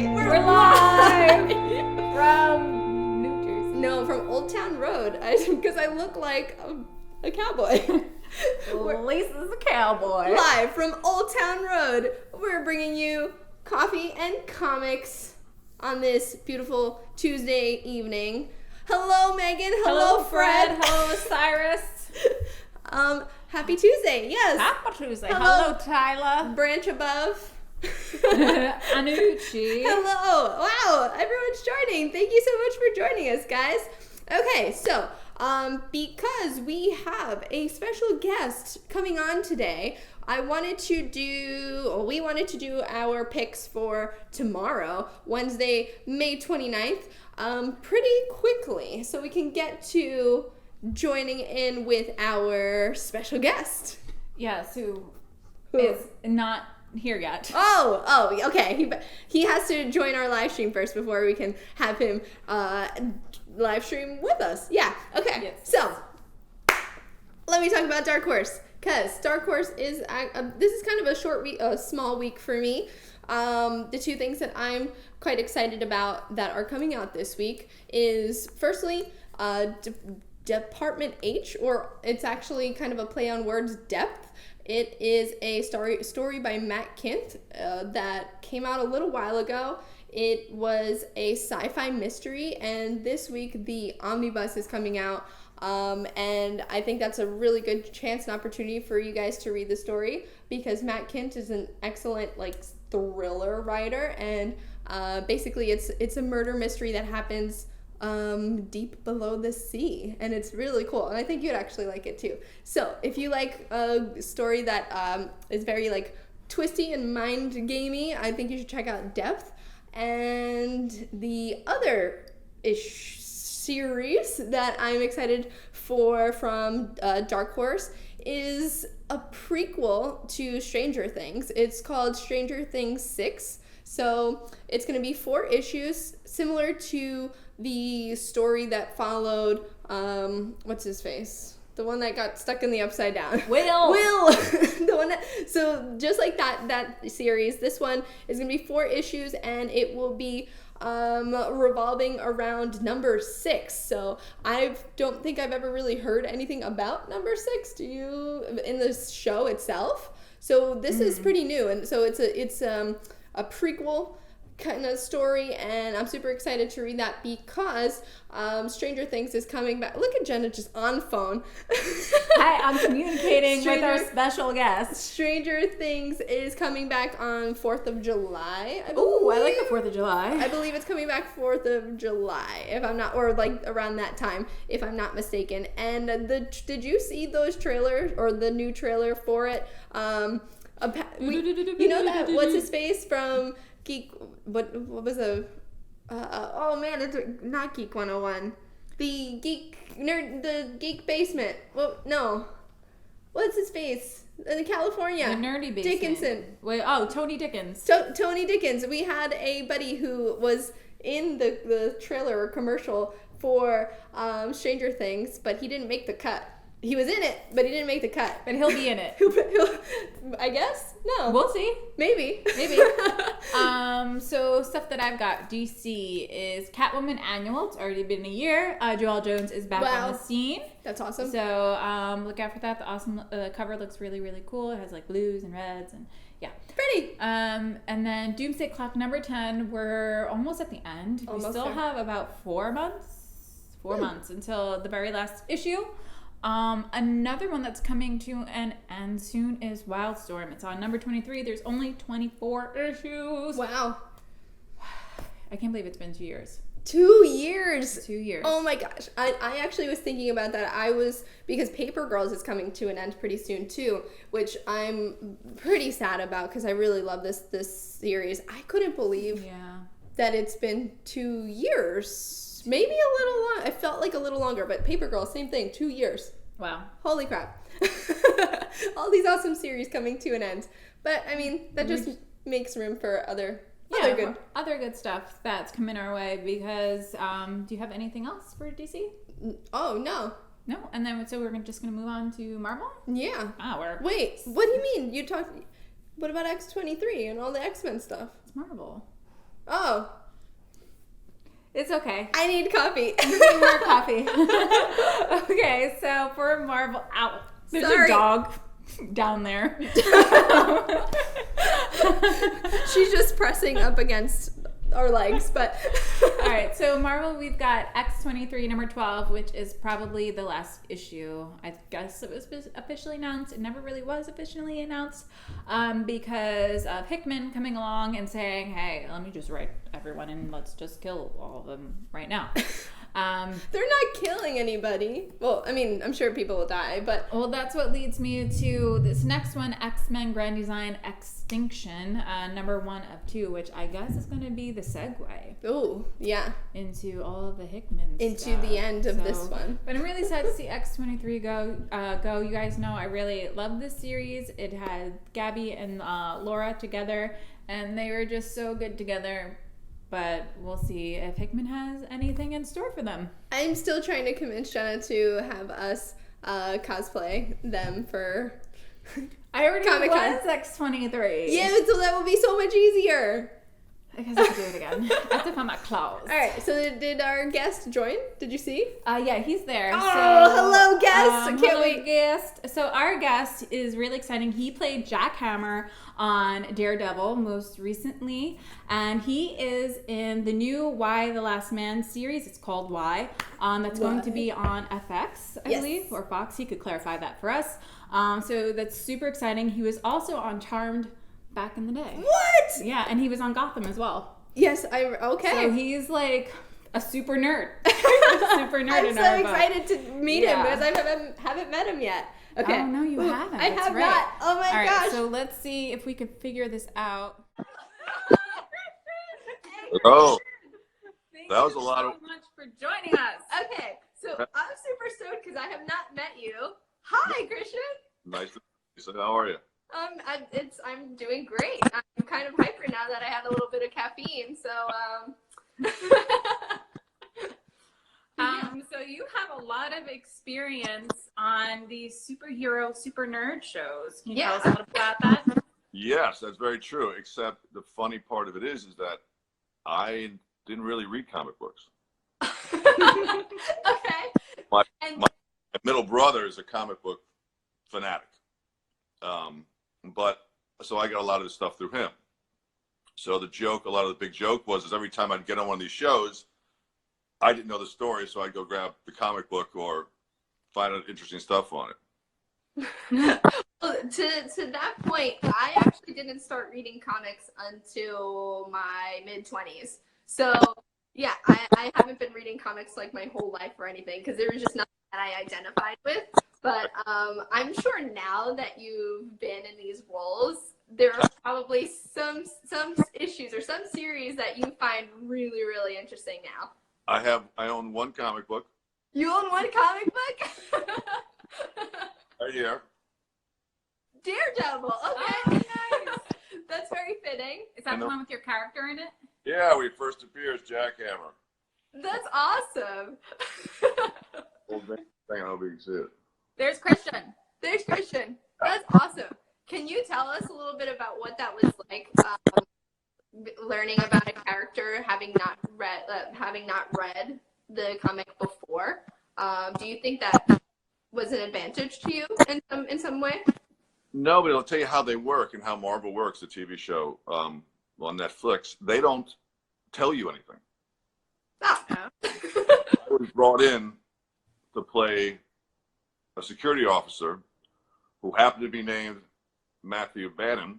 right. We're live from New Jersey. No, from Old Town Road. Because I look like a cowboy. Lisa's a cowboy. Live from Old Town Road. We're bringing you coffee and comics on this beautiful Tuesday evening. Hello, Megan. Hello, Fred. Hello, Cyrus. Happy Tuesday. Yes. Happy Tuesday. Hello, Tyler. Branch above. Anucci. Hello. Wow, everyone's joining. Thank you so much for joining us, guys. Okay, so because we have a special guest coming on today, we wanted to do our picks for tomorrow, Wednesday, May 29th, pretty quickly, so we can get to joining in with our special guest. Yes, who Who? is not here yet. Oh, okay. He has to join our live stream first before we can have him live stream with us. Yeah. Okay. Yes. So let me talk about Dark Horse, because Dark Horse is this is kind of a small week for me. The two things that I'm quite excited about that are coming out this week is firstly Department H, or it's actually kind of a play on words, Depth. It is a story by Matt Kindt that came out a little while ago. It was a sci-fi mystery, and this week the omnibus is coming out, and I think that's a really good chance and opportunity for you guys to read the story, because Matt Kindt is an excellent thriller writer, and basically it's a murder mystery that happens deep below the sea, and it's really cool, and I think you'd actually like it too. So if you like a story that is very twisty and mind gamey, I think you should check out Depth. And the other series that I'm excited for from Dark Horse is a prequel to Stranger Things. It's called Stranger Things 6. So it's going to be 4 issues, similar to the story that followed, what's his face? The one that got stuck in the upside down. Will. The one that, so just like that series, this one is going to be 4 issues, and it will be revolving around number 6. So I don't think I've ever really heard anything about number 6. Do you, in the show itself? So this is pretty new, and so it's a prequel kind of story, and I'm super excited to read that because Stranger Things is coming back. Look at Jenna just on phone. Hi, I'm communicating with our special guest. Stranger Things is coming back on 4th of July. Oh, I like the 4th of July. I believe it's coming back 4th of July, if I'm not, or around that time, if I'm not mistaken. And did you see those trailers, or the new trailer for it? You know that, what's his face from Geek, what was oh man, it's not Geek 101. The Geek Basement. Well, no. What's his face? In California. The nerdy basement. Dickinson. Wait, Tony Dickens. Tony Dickens. We had a buddy who was in the trailer or commercial for Stranger Things, but he didn't make the cut. He was in it, but he didn't make the cut. But he'll be in it. I guess? No. We'll see. Maybe. So stuff that I've got, DC, is Catwoman Annual. It's already been a year. Joelle Jones is back on the scene. That's awesome. So look out for that. The awesome cover looks really, really cool. It has blues and reds and yeah. Pretty. And then Doomsday Clock number 10. We're almost at the end. Almost we still there. have about 4 months. 4 months until the very last issue. Another one that's coming to an end soon is Wildstorm. It's on number 23. There's only 24 issues. Wow. I can't believe it's been 2 years. 2 years. 2 years. Oh my gosh. I actually was thinking about that. Because Paper Girls is coming to an end pretty soon too, which I'm pretty sad about because I really love this series. I couldn't believe that it's been 2 years. Maybe a little long. I felt like a little longer, but Paper Girls, same thing, 2 years. Wow. Holy crap. All these awesome series coming to an end. But, I mean, that just makes room for other good stuff that's coming our way because, do you have anything else for DC? Oh, no. No? And then, so we're just going to move on to Marvel? Yeah. Wait, what do you mean? What about X-23 and all the X-Men stuff? It's Marvel. Oh, It's okay. I need coffee. More coffee. Okay, so for Marvel, there's Sorry. a dog down there. She's just pressing up against our legs, but All right, so Marvel, we've got X-23 number 12, which is probably the last issue. I guess it was officially announced. It never really was officially announced because of Hickman coming along and saying, hey, let me just write everyone and let's just kill all of them right now. they're not killing anybody. Well, I mean, I'm sure people will die, but Well, that's what leads me to this next one, X-Men Grand Design Extinction, number 1 of 2, which I guess is going to be the segue oh, yeah, into all of the Hickman into stuff. the end of this one. But I'm really sad to see X-23 go. You guys know I really love this series. It had Gabby and Laura together, and they were just so good together. But we'll see if Hickman has anything in store for them. I'm still trying to convince Jenna to have us cosplay them for I already Comic-Con. was X-23. Yeah, so that will be so much easier. I guess I have to do it again. I have to find my clothes. All right, so did our guest join? Did you see? Yeah, he's there. Oh, So, hello, guest. I can't hello, wait. guest. So our guest is really exciting. He played Jack Hammer on Daredevil most recently, and he is in the new Why the Last Man series. It's called Why. That's going to be on FX, I Yes. believe, or Fox. He could clarify that for us. So that's super exciting. He was also on Charmed back in the day. What? Yeah, and he was on Gotham as well. Yes, okay. So he's like a super nerd. Super nerd I'm in so our book. excited to meet him Yeah. because I haven't met him yet. Okay. Oh, no, you Ooh, haven't. I That's have right. not. Oh my All right, gosh. so let's see if we could figure this out. Oh, Thank that was you a lot so of- much for joining us. Okay, so I'm super stoked because I have not met you. Hi, Christian. nice to meet you. So how are you? I'm doing great. I'm kind of hyper now that I had a little bit of caffeine. So So you have a lot of experience on these superhero, super nerd shows. Can you tell us a little about that? Yes, that's very true. Except the funny part of it is that I didn't really read comic books. okay. My And middle brother is a comic book fanatic, but so I got a lot of the stuff through him. So a lot of the big joke was every time I'd get on one of these shows, I didn't know the story, so I'd go grab the comic book or find out interesting stuff on it. well, to that point, I actually didn't start reading comics until my mid-20s. So yeah, I haven't been reading comics like my whole life or anything because there was just nothing that I identified with. But I'm sure now that you've been in these roles, there are probably some issues or some series that you find really, really interesting now. I own one comic book You own one comic book? right here. Daredevil. Okay. Oh, nice. That's very fitting. Is that the one with your character in it? Yeah, we first appear as Jack Hammer. That's awesome. Old thing, I hope you can see it. There's Christian. There's Christian. That's awesome. Can you tell us a little bit about what that was like, learning about a character, having not read the comic before? Do you think that was an advantage to you in some way? No, but it'll tell you how they work and how Marvel works, the TV show on Netflix. They don't tell you anything. Oh. I was brought in to play a security officer who happened to be named Matthew Bannon,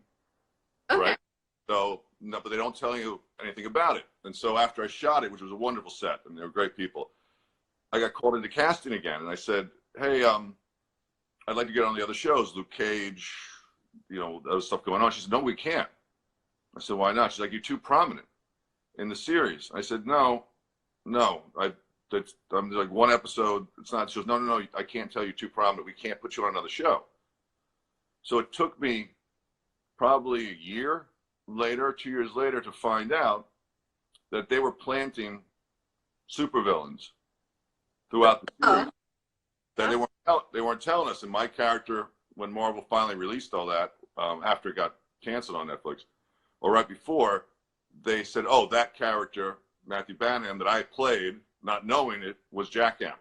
Okay. right? So, no, but they don't tell you anything about it. And so after I shot it, which was a wonderful set, and they were great people, I got called into casting again, and I said, "Hey, I'd like to get on the other shows, Luke Cage, other stuff going on." She said, "No, we can't." I said, "Why not?" She's like, "You're too prominent in the series." I said, No, I'm like one episode. It's not." She goes, No, I can't tell you too prominent. We can't put you on another show. So it took me probably a year later, 2 years later, to find out that they were planting supervillains throughout the series. That they weren't telling us. And my character, when Marvel finally released all that, after it got canceled on Netflix, or right before, they said, oh, that character, Matthew Banham, that I played, not knowing it, was Jackhammer.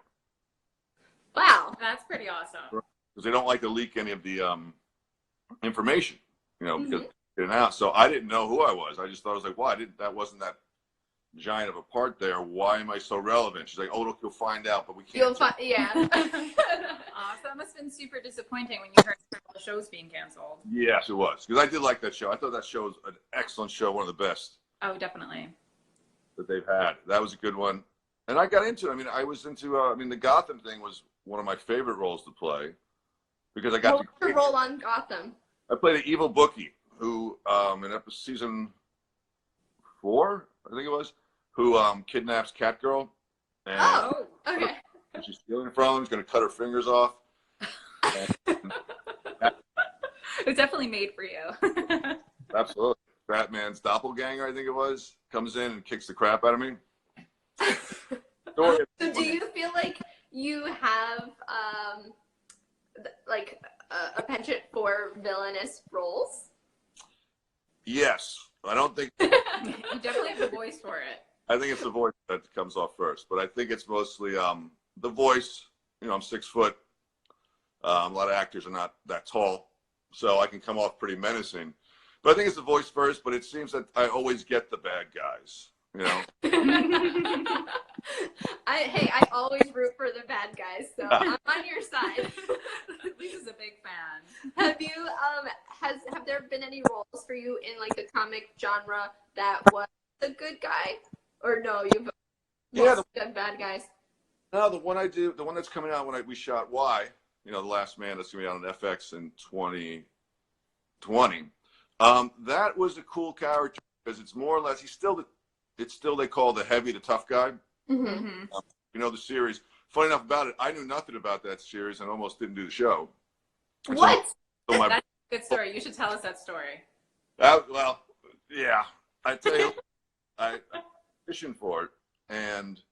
Wow. That's pretty awesome. Because they don't like to leak any of the information, because get it out. So I didn't know who I was. I just thought, I was like, wow, that wasn't that giant of a part there. Why am I so relevant? She's like, oh, look, you'll find out, but we can't. You'll find, yeah. Awesome. That must have been super disappointing when you heard all the shows being canceled. Yes, it was. Because I did like that show. I thought that show was an excellent show, one of the best. Oh, definitely. That they've had. That was a good one. And I got into it. I mean, I was into, the Gotham thing was one of my favorite roles to play. Because I got What was your role on Gotham? I played an evil bookie who, in season 4, I think it was, who kidnaps Catgirl. And okay. she's stealing from him. He's going to cut her fingers off. It was definitely made for you. Absolutely. Batman's doppelganger, I think it was, comes in and kicks the crap out of me. So do you feel like you have a penchant for villainous roles? Yes. I don't think You definitely have the voice for it. I think it's the voice that comes off first, but I think it's mostly the voice. I'm 6 foot. A lot of actors are not that tall, so I can come off pretty menacing. But I think it's the voice first, but it seems that I always get the bad guys, I always root for the bad guys, so I'm on your side. Lisa's a big fan. Have you have there been any roles for you in like the comic genre that was a good guy, or no? You've done bad guys. No, the one that's coming out when we shot Y, The Last Man, that's gonna be out on FX in 2020. That was a cool character because it's more or less it's still they call the heavy, the tough guy. Mm-hmm. The series. Funny enough about it, I knew nothing about that series and almost didn't do the show. What? So That's a good story. You should tell us that story. Well, yeah. I tell you, I auditioned for it, and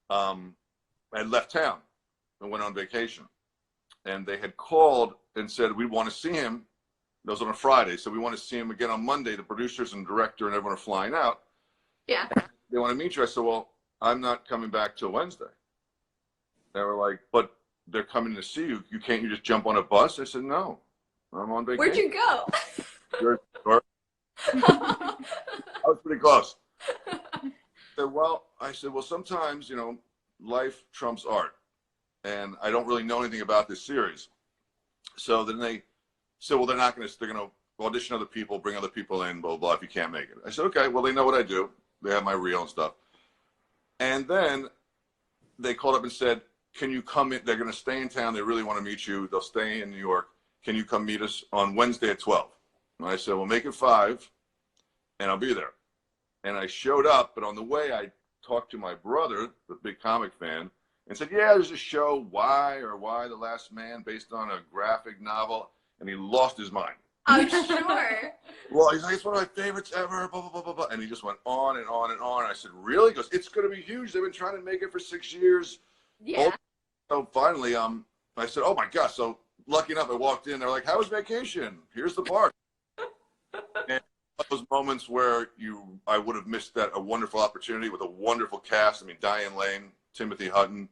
I left town and went on vacation. And they had called and said, we want to see him. That was on a Friday, so we want to see him again on Monday. The producers and director and everyone are flying out. Yeah. They want to meet you. I said, well, I'm not coming back till Wednesday. They were like, but they're coming to see you. Can't you just jump on a bus? I said, no, I'm on vacation. Where'd you go? I was pretty close. I said, well, sometimes, life trumps art. And I don't really know anything about this series. So then they said, well, they're going to audition other people, bring other people in, blah, blah, if you can't make it. I said, okay, well, they know what I do. They have my reel and stuff. And then they called up and said, can you come in? They're going to stay in town. They really want to meet you. They'll stay in New York. Can you come meet us on Wednesday at 12? And I said, well, make it 5, and I'll be there. And I showed up, but on the way, I talked to my brother, the big comic fan, and said, yeah, there's a show, Y the Last Man, based on a graphic novel, and he lost his mind. I'm sure. Well, he's like, it's one of my favorites ever, blah, blah, blah, blah, blah. And he just went on and on and on. I said, really? He goes, it's going to be huge. They've been trying to make it for 6 years. Yeah. So finally, I said, oh, my gosh. So lucky enough, I walked in. They're like, how was vacation? Here's the part. And those moments where I would have missed a wonderful opportunity with a wonderful cast. I mean, Diane Lane, Timothy Hutton,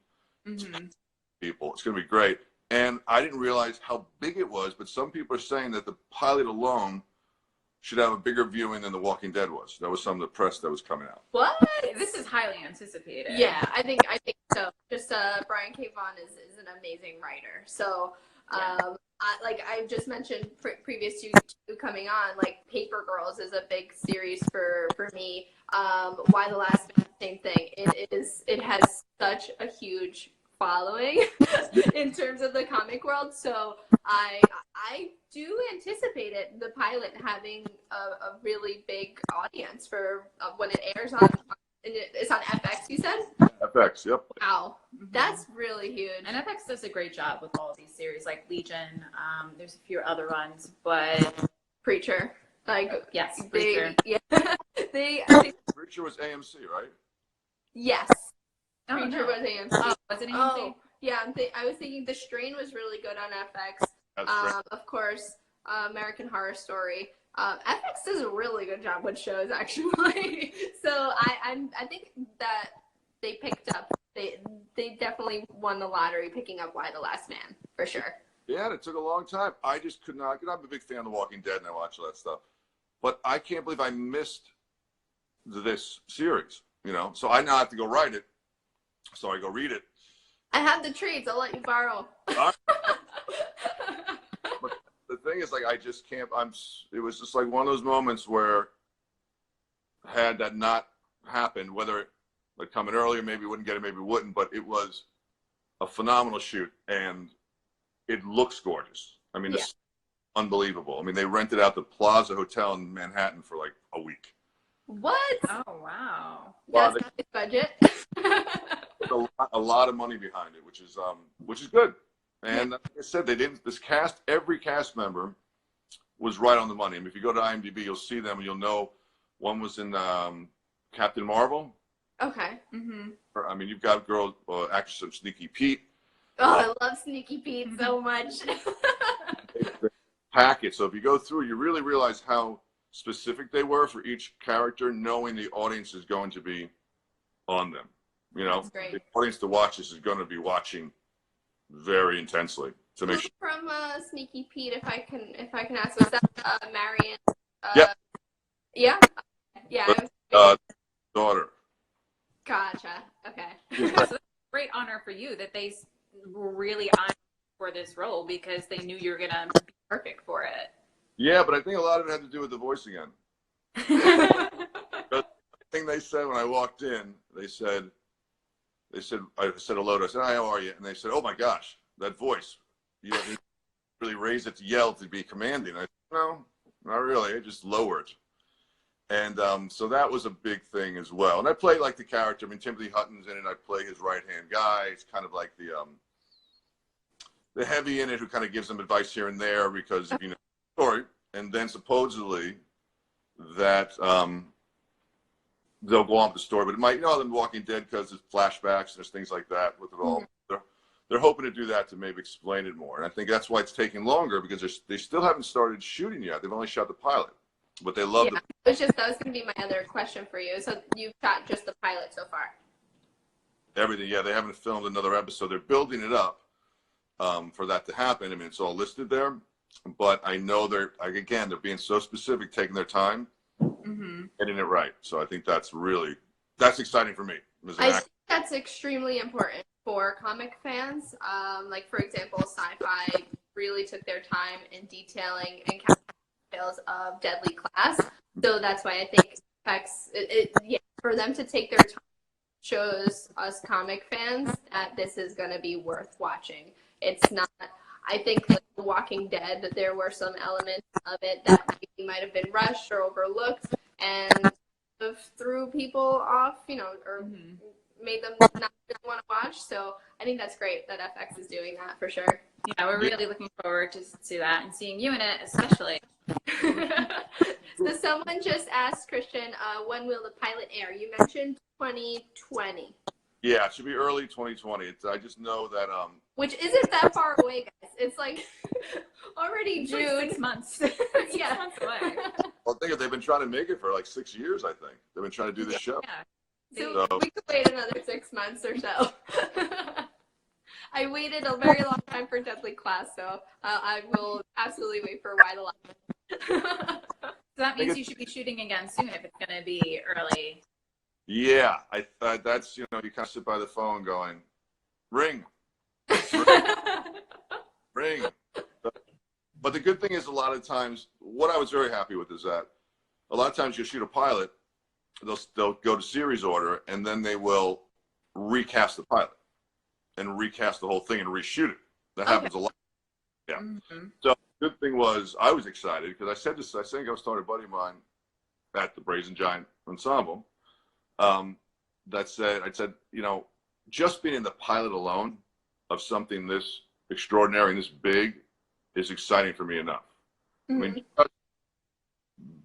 people. It's going to be great. And I didn't realize how big it was, but some people are saying that the pilot alone should have a bigger viewing than The Walking Dead was. That was some of the press that was coming out. What? This is highly anticipated. Yeah, I think so. Just Brian K. Vaughan is an amazing writer. So, I just mentioned previous to coming on, like Paper Girls is a big series for me. Y the Last Man, same thing. It has such a huge following in terms of the comic world, so I do anticipate the pilot having a really big audience for when it airs on. It's on FX, you said? FX, yep. Wow, that's really huge. And FX does a great job with all of these series, like Legion. There's a few other ones, but Preacher, yes, Preacher. Preacher. Yeah, Preacher was AMC, right? Yes. Oh, Preacher no. was AMC. Oh, was it AMC? Oh, yeah. I was thinking The Strain was really good on FX. That's great. Of course, American Horror Story. FX does a really good job with shows, actually. So I think that they picked up. They definitely won the lottery picking up Why the Last Man, for sure. Yeah, it took a long time. I just could not. I'm a big fan of The Walking Dead, and I watch all that stuff. But I can't believe I missed this series. You know, so I now have to go write it. So I go read it. I have the treats. I'll let you borrow. But the thing is, like, I just can't. It was just like one of those moments where, had that not happened, whether it would come in earlier, maybe wouldn't get it, maybe wouldn't. But it was a phenomenal shoot, and it looks gorgeous. I mean, it's unbelievable. I mean, they rented out the Plaza Hotel in Manhattan for like a week. What? Oh, wow. That's not his budget. a lot of money behind it, which is good. And like I said, every cast member was right on the money. I mean, if you go to IMDb, you'll see them and you'll know one was in Captain Marvel. Okay. Mm-hmm. I mean, you've got a girl, actress of Sneaky Pete. Oh, I love Sneaky Pete so much. Packet. So if you go through, you really realize how specific they were for each character, knowing the audience is going to be on them. You know, the audience to watch this is going to be watching very intensely to make sure. From Sneaky Pete, if I can ask, was that Marion? Yeah. Daughter. Gotcha. Okay. So that's a great honor for you that they were really on for this role because they knew you were gonna be perfect for it. Yeah, but I think a lot of it had to do with the voice again. The thing they said when I walked in, I said hello. I said, hi, how are you? And they said, oh my gosh, that voice. You didn't really raise it to yell to be commanding. I said, no, not really. I just lowered. And so that was a big thing as well. And I play like the character. I mean, Timothy Hutton's in it. I play his right-hand guy. It's kind of like the heavy in it who kind of gives them advice here and there because if you know the story. And then supposedly that they'll go on with the story, but it might, you know, them Walking Dead because there's flashbacks and there's things like that with it all. Mm-hmm. They're hoping to do that to maybe explain it more. And I think that's why it's taking longer because they still haven't started shooting yet. They've only shot the pilot, but they love it. That was going to be my other question for you. So you've shot just the pilot so far? Everything, yeah. They haven't filmed another episode. They're building it up for that to happen. I mean, it's all listed there, but I know they're being so specific, taking their time, getting it right. So I think that's exciting for me. I think that's extremely important for comic fans. Like, for example, Sci-Fi really took their time in detailing and capturing details of Deadly Class. So that's why I think for them to take their time shows us comic fans that this is going to be worth watching. It's not, I think, like The Walking Dead, that there were some elements of it that might have been rushed or overlooked and threw people off, you know, or made them not really want to watch. So I think that's great that FX is doing that for sure. Yeah, we're really looking forward to that and seeing you in it, especially. So someone just asked, Christian, when will the pilot air? You mentioned 2020. Yeah, it should be early 2020. I just know that which isn't that far away, guys. It's like already June. Like 6 months. Yeah. 6 months away. Well, think of, they've been trying to make it for like 6 years, I think. They've been trying to do this show. Yeah. So we could wait another 6 months or so. I waited a very long time for Deadly Class, so I will absolutely wait for Why the Last. So that means you should be shooting again soon if it's going to be early. Yeah, that's, you know, you kind of sit by the phone going, ring. Ring. But the good thing is a lot of times, what I was very happy with is that a lot of times you shoot a pilot, they'll go to series order, and then they will recast the pilot and recast the whole thing and reshoot it. That happens a lot. Yeah. So the good thing was I was excited because I think I was talking to a buddy of mine at the Brazen Giant Ensemble I said, you know, just being in the pilot alone of something this extraordinary and this big is exciting for me enough. I mean,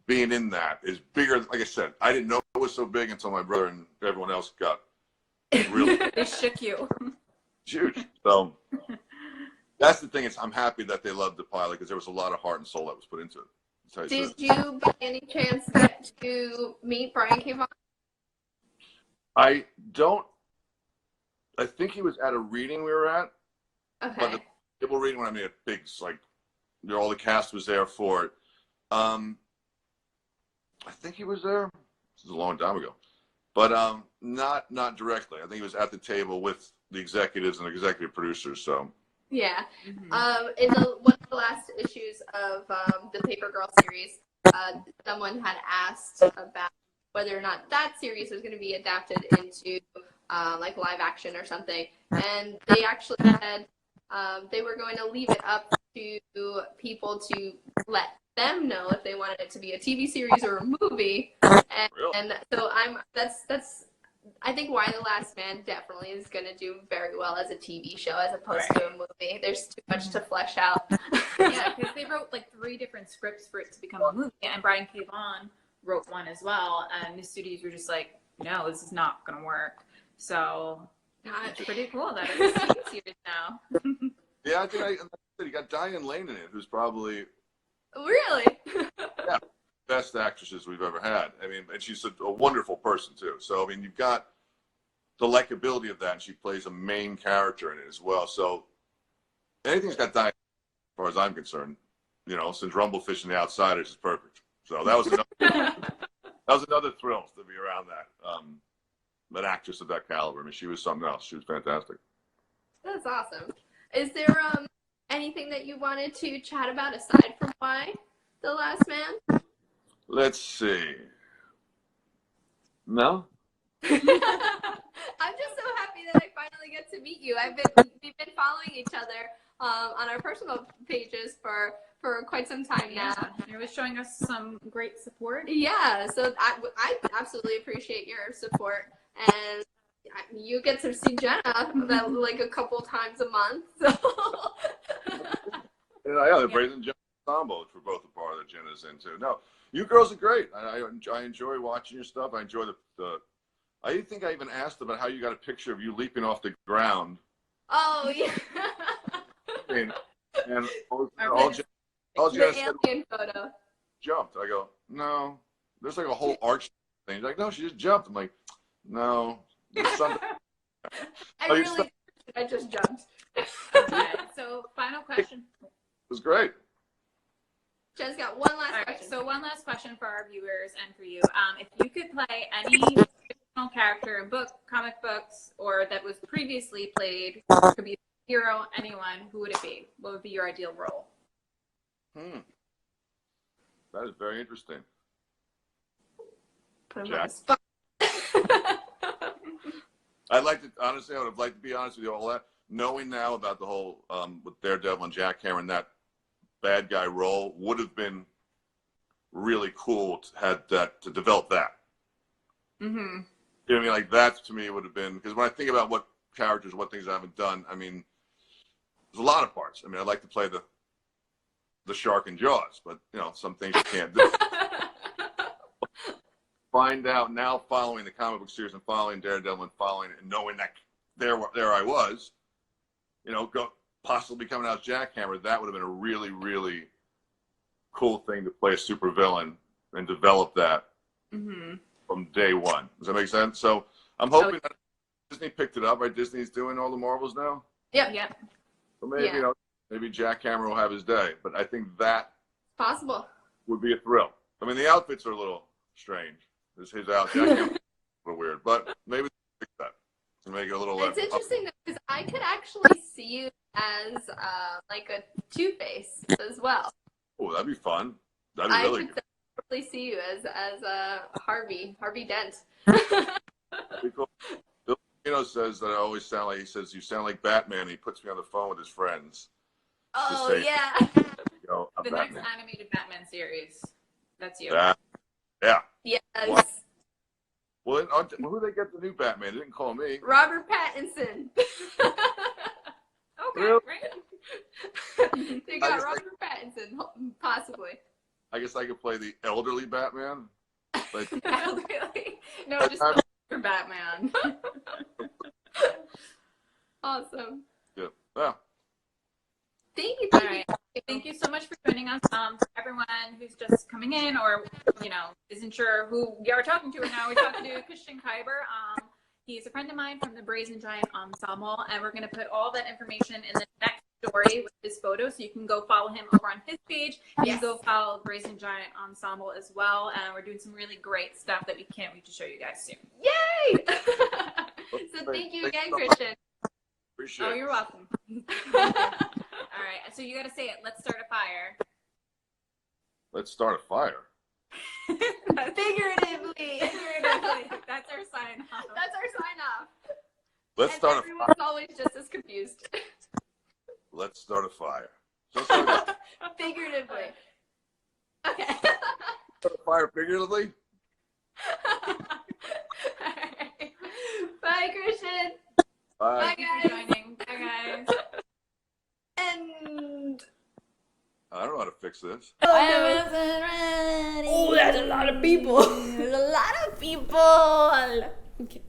being in that is bigger. Like I said, I didn't know it was so big until my brother and everyone else got really They shook you. huge. So that's the thing, is I'm happy that they loved the pilot because there was a lot of heart and soul that was put into it. Did you by any chance get to meet Brian K. Vaughan? I don't. I think he was at a reading we were at. Okay. But the table reading when I mean a big, like, all the cast was there for it. I think he was there. This is a long time ago, but not directly. I think he was at the table with the executives and executive producers. So yeah, Mm-hmm. In one of the last issues of the Paper Girl series, someone had asked about whether or not that series was going to be adapted into like live action or something, and they actually said they were going to leave it up to people to let them know if they wanted it to be a TV series or a movie, and so that's I think Why the Last Man definitely is going to do very well as a TV show as opposed to a movie. There's too much to flesh out. Yeah, because they wrote like 3 different scripts for it to become a movie, and Brian K. Vaughan wrote one as well, and the studios were just like, no, this is not going to work. So it's pretty cool that it's a TV series now. yeah, I think you got Diane Lane in it, who's probably Really? best actresses we've ever had. I mean, and she's a wonderful person too. So I mean, you've got the likability of that, and she plays a main character in it as well. So anything's got Diane, as far as I'm concerned. You know, since Rumblefish and the Outsiders is perfect. So that was another thrill to be around that. An actress of that caliber. I mean, she was something else. She was fantastic. That's awesome. Is there anything that you wanted to chat about aside from Why the Last Man? Let's see. No? I'm just so happy that I finally get to meet you. We've been following each other on our personal pages for quite some time now. Yeah, you're always showing us some great support. Yeah, so I absolutely appreciate your support, and you get to see Jenna about, like a couple times a month. So. Yeah, the Brazen Jump Ensemble, which we're both a part of that Jenna's into. No, you girls are great. I enjoy watching your stuff. I enjoy the I think I even asked about how you got a picture of you leaping off the ground. Oh, yeah. And all The Jenna said, alien photo. jumped. I go, no. There's like a whole arch thing. She's like, no, she just jumped. I'm like, no. There's something. I just jumped. Okay, so final question. It was great. Jen's got one last All right, question. so one last question for our viewers and for you. If you could play any fictional character in book, comic books, or that was previously played, could be a hero, anyone, who would it be? What would be your ideal role? That is very interesting. Put him Jack. on the spot. I'd like to, honestly, I would have liked to be honest with you, all that. Knowing now about the whole, with Daredevil and Jack Cameron, that bad guy role would have been really cool to develop that. Mm-hmm. You know what I mean? Like, that to me would have been, because when I think about what characters, what things I haven't done, I mean, there's a lot of parts. I mean, I'd like to play the shark in Jaws, but, you know, some things you can't do. Find out now, following the comic book series and following Daredevil and following it and knowing that there I was, you know, possibly coming out as Jack Hammer, that would have been a really, really cool thing to play a super villain and develop that from day one. Does that make sense? So I'm hoping that Disney picked it up, right? Disney's doing all the Marvels now. Yep. So maybe, you know, maybe Jack Hammer will have his day, but I think that Possible. would be a thrill. I mean, the outfits are a little strange. His outfit, Jack Hammer's a little weird, but maybe fix that to make it a little less. It's interesting because I could actually see you as like a Two-Face as well. Oh, that'd be fun. That'd be really good. I could totally see you as Harvey Dent. That'd be cool. Bill Pacino says that I always sound like, he says, you sound like Batman. And he puts me on the phone with his friends. Oh, say, yeah. You know, I'm The Batman. next animated Batman series. That's you. Yeah. Yes. What? Well, who did they get the new Batman? They didn't call me. Robert Pattinson. Okay, Really? great. They got Robert Pattinson, possibly. I guess I could play the elderly Batman. Like, Elderly. No, just older Batman. Awesome. yeah. Thank you. All right. Thank you so much for joining us. For everyone who's just coming in or, isn't sure who we are talking to right now, we're talking to Christian Kyber. He's a friend of mine from the Brazen Giant Ensemble, and we're going to put all that information in the next story with his photo, so you can go follow him over on his page. And you can go follow Brazen Giant Ensemble as well. And we're doing some really great stuff that we can't wait to show you guys soon. Yay! So thank you again, Christian. Appreciate it. Oh, you're welcome. All right, so you got to say it. Let's start a fire. Let's start a fire. Figuratively. That's our sign off. That's our sign off. Let's And start a everyone's fire. always just as confused. Let's start a fire. So start Figuratively. Okay. a fire figuratively? Alright. Bye, Christian. Bye. Bye, Thank you for guys. joining. Bye, guys. And I don't know how to fix this. I wasn't ready. oh, that's a lot of people. There's a lot of people. Okay.